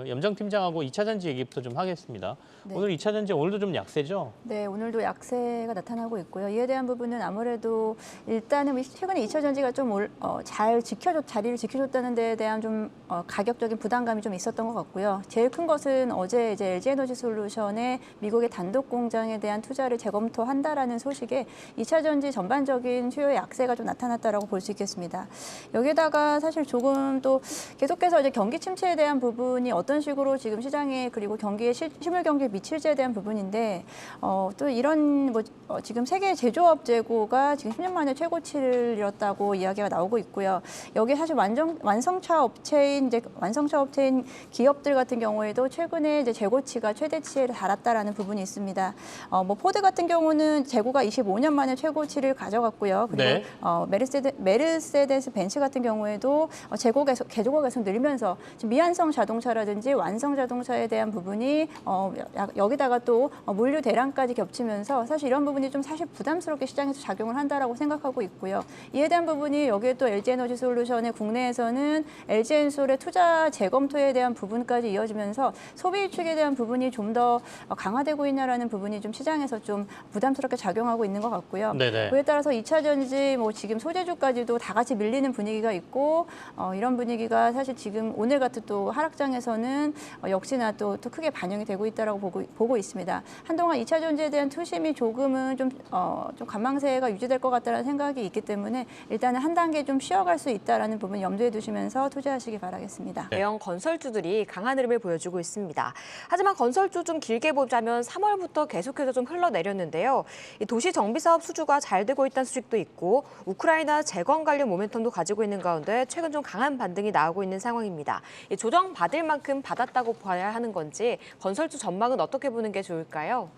염정팀장하고 2차 전지 얘기부터 좀 하겠습니다. 네. 오늘 2차 전지 오늘도 좀 약세죠? 네, 오늘도 약세가 나타나고 있고요. 이에 대한 부분은 아무래도 일단은 최근에 2차 전지가 좀 자리를 지켜줬다는 데에 대한 좀 가격적인 부담감이 좀 있었던 것 같고요. 제일 큰 것은 어제 이제 LG에너지솔루션의 미국의 단독 공장에 대한 투자를 재검토한다라는 소식에 2차 전지 전반적인 수요의 약세가 좀 나타났다라고 볼 수 있겠습니다. 여기에다가 사실 조금 또 계속해서 이제 경기 침체에 대한 부분이 어떤 식으로 지금 시장에 그리고 경기에 실물 경기에 미칠지에 대한 부분인데 또 이런 지금 세계 제조업 재고가 지금 10년 만에 최고치를 이뤘다고 이야기가 나오고 있고요. 여기 사실 완성차 업체인 기업들 같은 경우에도 최근에 이제 재고치가 최대치에 달았다라는 부분이 있습니다. 포드 같은 경우는 재고가 25년 만에 최고치를 가져갔고요. 그리고 네. 메르세데스 벤츠 같은 경우에도 재고가 계속 늘면서 지금 미완성 자동차라든지 완성 자동차에 대한 부분이 여기다가 또 물류 대란까지 겹치면서 사실 이런 부분이 좀 사실 부담스럽게 시장에서 작용을 한다라고 생각하고 있고요. 이에 대한 부분이 여기에 또 LG에너지솔루션의 국내에서는 LG엔솔의 투자 재검토에 대한 부분까지 이어지면서 소비 측에 대한 부분이 좀 더 강화되고 있냐라는 부분이 좀 시장에서 좀 부담스럽게 작용하고 있는 것 같고요. 네네. 그에 따라서 2차 전지 지금 소재주까지도 다 같이 밀리는 분위기가 있고 이런 분위기가 사실 지금 오늘 같은 또 하락장에서는 역시나 또 크게 반영이 되고 있다라고 보고 있습니다. 한동안 2차 전지에 대한 투심이 조금은 좀 관망세가 유지될 것 같다는 생각이 있기 때문에 일단은 한 단계 좀 쉬어갈 수 있다라는 부분 염두에 두시면서 투자하시기 바라겠습니다. 대형 건설주들이 강한 흐름을 보여주고 있습니다. 하지만 건설주 좀 길게 보자면 3월부터 계속해서 좀 흘러내렸는데요. 이 도시 정비 사업 수주가 잘 되고 있다는 수식도 있고 우크라이나 재건 관련 모멘텀도 가지고 있는 가운데 최근 좀 강한 반등이 나오고 있는 상황입니다. 이 조정 받을 만큼 받았다고 봐야 하는 건지 건설주 전망은 어떻게 보는 게 좋을까요?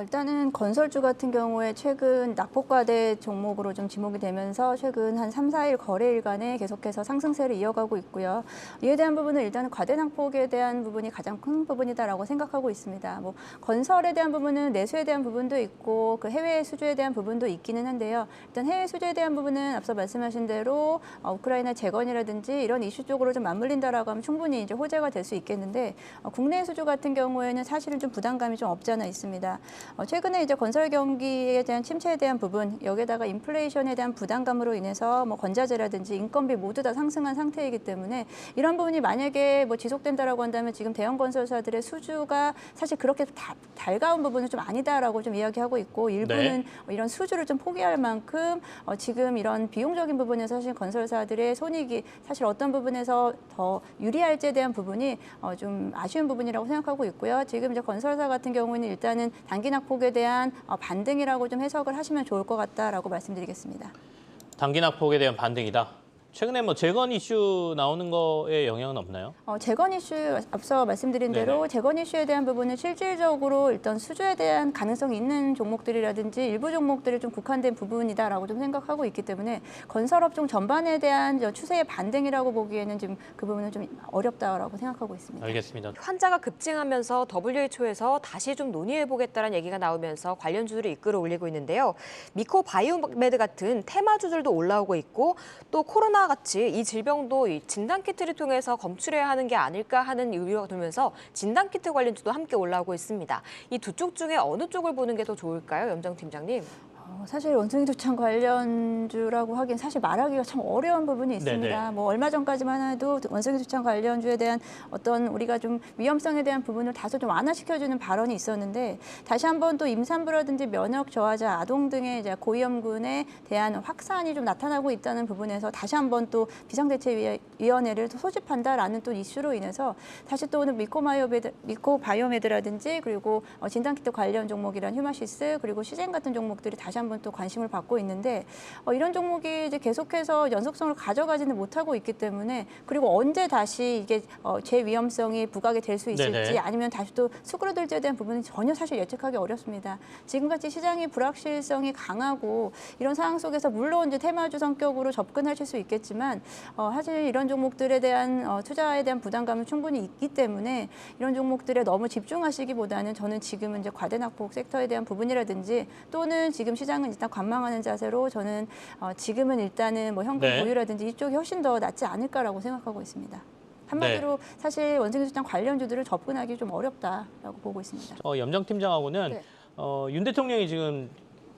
일단은 건설주 같은 경우에 최근 낙폭과대 종목으로 좀 지목이 되면서 최근 한 3, 4일 거래일간에 계속해서 상승세를 이어가고 있고요. 이에 대한 부분은 일단은 과대 낙폭에 대한 부분이 가장 큰 부분이다라고 생각하고 있습니다. 건설에 대한 부분은 내수에 대한 부분도 있고 그 해외 수주에 대한 부분도 있기는 한데요. 일단 해외 수주에 대한 부분은 앞서 말씀하신 대로 우크라이나 재건이라든지 이런 이슈 쪽으로 좀 맞물린다라고 하면 충분히 이제 호재가 될 수 있겠는데 국내 수주 같은 경우에는 사실은 좀 부담감이 좀 없지 않아 있습니다. 최근에 이제 건설 경기에 대한 침체에 대한 부분, 여기에다가 인플레이션에 대한 부담감으로 인해서 건자재라든지 인건비 모두 다 상승한 상태이기 때문에 이런 부분이 만약에 지속된다라고 한다면 지금 대형 건설사들의 수주가 사실 그렇게 달가운 부분은 좀 아니다라고 좀 이야기하고 있고 일부는 이런 수주를 좀 포기할 만큼 지금 이런 비용적인 부분에서 사실 건설사들의 손익이 사실 어떤 부분에서 더 유리할지에 대한 부분이 좀 아쉬운 부분이라고 생각하고 있고요. 지금 이제 건설사 같은 경우는 일단은 단기 낙폭에 대한 반등이라고 좀 해석을 하시면 좋을 것 같다라고 말씀드리겠습니다. 단기 낙폭에 대한 반등이다. 최근에 재건 이슈 나오는 거에 영향은 없나요? 재건 이슈 앞서 말씀드린 대로 네네. 재건 이슈에 대한 부분은 실질적으로 일단 수주에 대한 가능성이 있는 종목들이라든지 일부 종목들이 좀 국한된 부분이다라고 좀 생각하고 있기 때문에 건설업종 전반에 대한 추세의 반등이라고 보기에는 지금 그 부분은 좀 어렵다라고 생각하고 있습니다. 알겠습니다. 환자가 급증하면서 WHO에서 다시 좀 논의해보겠다는 얘기가 나오면서 관련주들을 이끌어 올리고 있는데요. 미코 바이오메드 같은 테마주들도 올라오고 있고 또 코로나 같이 이 질병도 이 진단키트를 통해서 검출해야 하는 게 아닐까 하는 우려가 들면서 진단키트 관련주도 함께 올라오고 있습니다. 이 두 쪽 중에 어느 쪽을 보는 게 더 좋을까요, 염정 팀장님? 사실 원숭이 도창 관련주라고 하긴 사실 말하기가 참 어려운 부분이 있습니다. 네네. 얼마 전까지만 해도 원숭이 도창 관련주에 대한 어떤 우리가 좀 위험성에 대한 부분을 다소 좀 완화시켜주는 발언이 있었는데 다시 한번 또 임산부라든지 면역 저하자 아동 등의 이제 고위험군에 대한 확산이 좀 나타나고 있다는 부분에서 다시 한번 또 비상대책위원회를 소집한다라는 또 이슈로 인해서 다시 또 오늘 미코 바이오메드라든지 그리고 진단키트 관련 종목이란 휴마시스 그리고 시젠 같은 종목들이 다시 한번 또 관심을 받고 있는데 이런 종목이 이제 계속해서 연속성을 가져가지는 못하고 있기 때문에 그리고 언제 다시 이게 재위험성이 부각이 될 수 있을지 네네. 아니면 다시 또 수그러들지에 대한 부분은 전혀 사실 예측하기 어렵습니다. 지금같이 시장이 불확실성이 강하고 이런 상황 속에서 물론 이제 테마주 성격으로 접근하실 수 있겠지만 사실 이런 종목들에 대한 투자에 대한 부담감은 충분히 있기 때문에 이런 종목들에 너무 집중하시기보다는 저는 지금은 이제 과대낙폭 섹터에 대한 부분이라든지 또는 지금 시장은 일단 관망하는 자세로 저는 지금은 일단은 현금 보유라든지 이쪽이 훨씬 더 낫지 않을까라고 생각하고 있습니다. 한마디로 사실 원생수장 관련주들을 접근하기 좀 어렵다라고 보고 있습니다. 염정 팀장하고는 네. 윤 대통령이 지금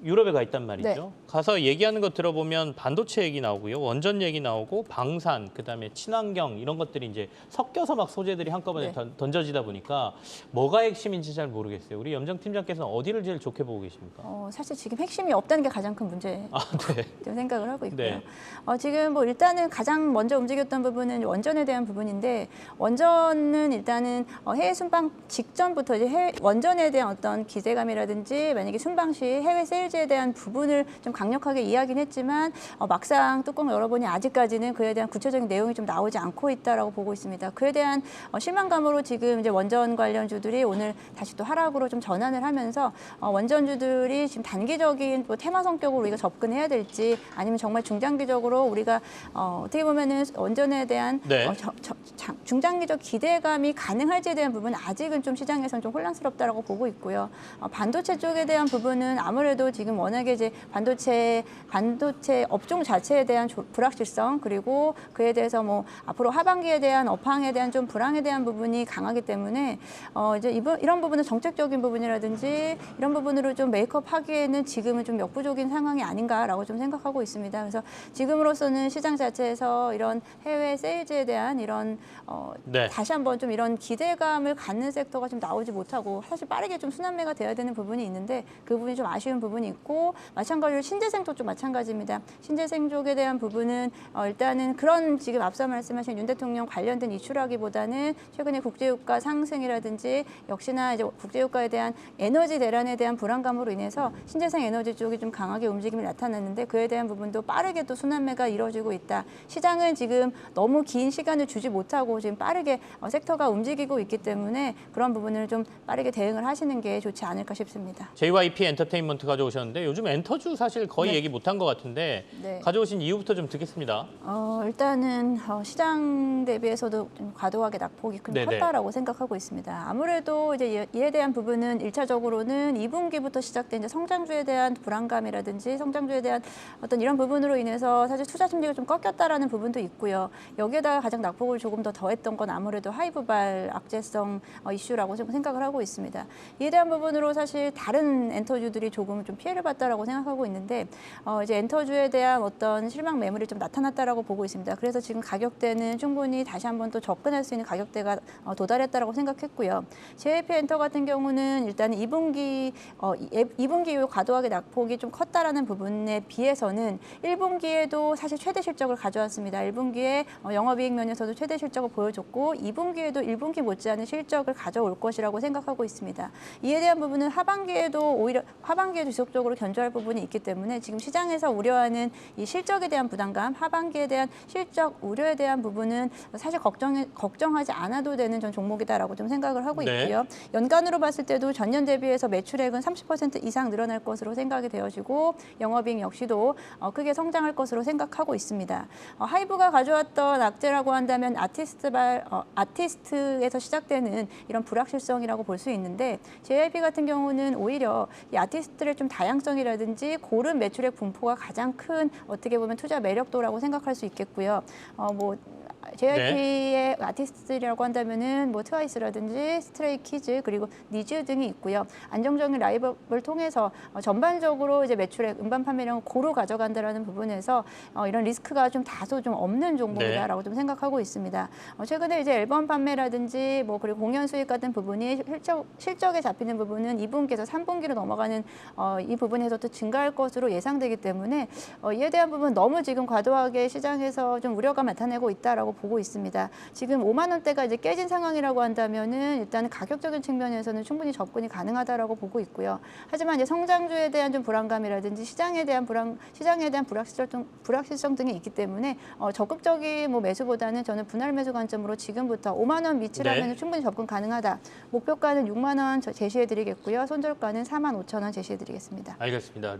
유럽에 가 있단 말이죠. 네. 가서 얘기하는 거 들어보면 반도체 얘기 나오고요, 원전 얘기 나오고 방산, 그다음에 친환경 이런 것들이 이제 섞여서 막 소재들이 한꺼번에 네. 던져지다 보니까 뭐가 핵심인지 잘 모르겠어요. 우리 염정 팀장께서는 어디를 제일 좋게 보고 계십니까? 사실 지금 핵심이 없다는 게 가장 큰 문제. 아, 네. 좀 생각을 하고 있고요. 네. 지금 뭐 일단은 가장 먼저 움직였던 부분은 원전에 대한 부분인데 원전은 일단은 해외 순방 직전부터 이제 원전에 대한 어떤 기대감이라든지 만약에 순방 시 해외 세일즈에 대한 부분을 좀 강력하게 이야기는 했지만 막상 뚜껑 열어보니 아직까지는 그에 대한 구체적인 내용이 좀 나오지 않고 있다라고 보고 있습니다. 그에 대한 실망감으로 지금 이제 원전 관련주들이 오늘 다시 또 하락으로 좀 전환을 하면서 원전주들이 지금 단기적인 뭐 테마 성격으로 우리가 접근해야 될지 아니면 정말 중장기적으로 우리가 어떻게 보면은 원전에 대한 네. 중장기적 기대감이 가능할지에 대한 부분은 아직은 좀 시장에서는 좀 혼란스럽다라고 보고 있고요. 반도체 쪽에 대한 부분은 아무래도 지금 워낙에 이제 반도체 업종 자체에 대한 불확실성 그리고 그에 대해서 뭐 앞으로 하반기에 대한 업황에 대한 좀 불황에 대한 부분이 강하기 때문에 이제 이런 부분은 정책적인 부분이라든지 이런 부분으로 좀 메이크업하기에는 지금은 좀 역부족인 상황이 아닌가라고 좀 생각하고 있습니다. 그래서 지금으로서는 시장 자체에서 이런 해외 세일즈에 대한 이런 네. 다시 한번 좀 이런 기대감을 갖는 섹터가 좀 나오지 못하고 사실 빠르게 좀 순환매가 돼야 되는 부분이 있는데 그 부분이 좀 아쉬운 부분이 있고 마찬가지로 신재생 쪽도 마찬가지입니다. 신재생 쪽에 대한 부분은 일단은 그런 지금 앞서 말씀하신 윤 대통령 관련된 이슈라기보다는 최근에 국제유가 상승이라든지 역시나 이제 국제유가에 대한 에너지 대란에 대한 불안감으로 인해서 신재생 에너지 쪽이 좀 강하게 움직임이 나타났는데 그에 대한 부분도 빠르게 또 순환매가 이루어지고 있다. 시장은 지금 너무 긴 시간을 주지 못하고 지금 빠르게 섹터가 움직이고 있기 때문에 그런 부분을 좀 빠르게 대응을 하시는 게 좋지 않을까 싶습니다. JYP 엔터테인먼트 가져오셨는데 요즘 엔터주 사실 거의 네. 얘기 못한 것 같은데 네. 가져오신 이유부터 좀 듣겠습니다. 일단은 시장 대비해서도 좀 과도하게 낙폭이 좀 네네. 컸다라고 생각하고 있습니다. 아무래도 이제 이에 대한 부분은 1차적으로는 2분기부터 시작된 이제 성장주에 대한 불안감이라든지 성장주에 대한 어떤 이런 부분으로 인해서 사실 투자 심리가 좀 꺾였다라는 부분도 있고요. 여기에다가 가장 낙폭을 조금 더 더했던 건 아무래도 하이브발 악재성 이슈라고 좀 생각을 하고 있습니다. 이에 대한 부분으로 사실 다른 엔터주들이 조금 좀 피해를 봤다라고 생각하고 있는데 이제 엔터주에 대한 어떤 실망 매물이 좀 나타났다라고 보고 있습니다. 그래서 지금 가격대는 충분히 다시 한번 또 접근할 수 있는 가격대가 도달했다라고 생각했고요. JYP 엔터 같은 경우는 일단 2분기 이후 과도하게 낙폭이 좀 컸다라는 부분에 비해서는 1분기에도 사실 최대 실적을 가져왔습니다. 1분기에 영업이익 면에서도 최대 실적을 보여줬고 2분기에도 1분기 못지않은 실적을 가져올 것이라고 생각하고 있습니다. 이에 대한 부분은 하반기에도 지속적으로 견조할 부분이 있기 때문에 지금 시장에서 우려하는 이 실적에 대한 부담감, 하반기에 대한 실적 우려에 대한 부분은 사실 걱정하지 않아도 되는 전 종목이다라고 좀 생각을 하고 네. 있고요. 연간으로 봤을 때도 전년 대비해서 매출액은 30% 이상 늘어날 것으로 생각이 되어지고 영업이익 역시도 크게 성장할 것으로 생각하고 있습니다. 하이브가 가져왔던 악재라고 한다면 아티스트에서 시작되는 이런 불확실성이라고 볼 수 있는데 JYP 같은 경우는 오히려 이 아티스트의 좀 다양성이라든지 고른 매출액 분포가 가장 큰 어떻게 보면 투자 매력도라고 생각할 수 있겠고요. JYP의 아티스트라고 한다면은 뭐 트와이스라든지 스트레이키즈 그리고 니즈 등이 있고요. 안정적인 라이브를 통해서 전반적으로 이제 매출액, 음반 판매량을 고루 가져간다라는 부분에서 이런 리스크가 좀 다소 좀 없는 종목이다라고 좀 생각하고 있습니다. 최근에 이제 앨범 판매라든지 뭐 그리고 공연 수익 같은 부분이 실적에 잡히는 부분은 2분기에서 3분기로 넘어가는 이 부분에서도 증가할 것으로 예상되기 때문에 이에 대한 부분 너무 지금 과도하게 시장에서 좀 우려가 나타내고 있다라고 보고 있습니다. 지금 5만 원대가 이제 깨진 상황이라고 한다면은 일단 가격적인 측면에서는 충분히 접근이 가능하다라고 보고 있고요. 하지만 이제 성장주에 대한 좀 불안감이라든지 시장에 대한 불확실성 등이 있기 때문에 적극적인 뭐 매수보다는 저는 분할 매수 관점으로 지금부터 5만 원 밑이라면 네. 충분히 접근 가능하다. 목표가는 6만 원 제시해드리겠고요. 손절가는 4만 5천 원 제시해드리겠습니다. 알겠습니다.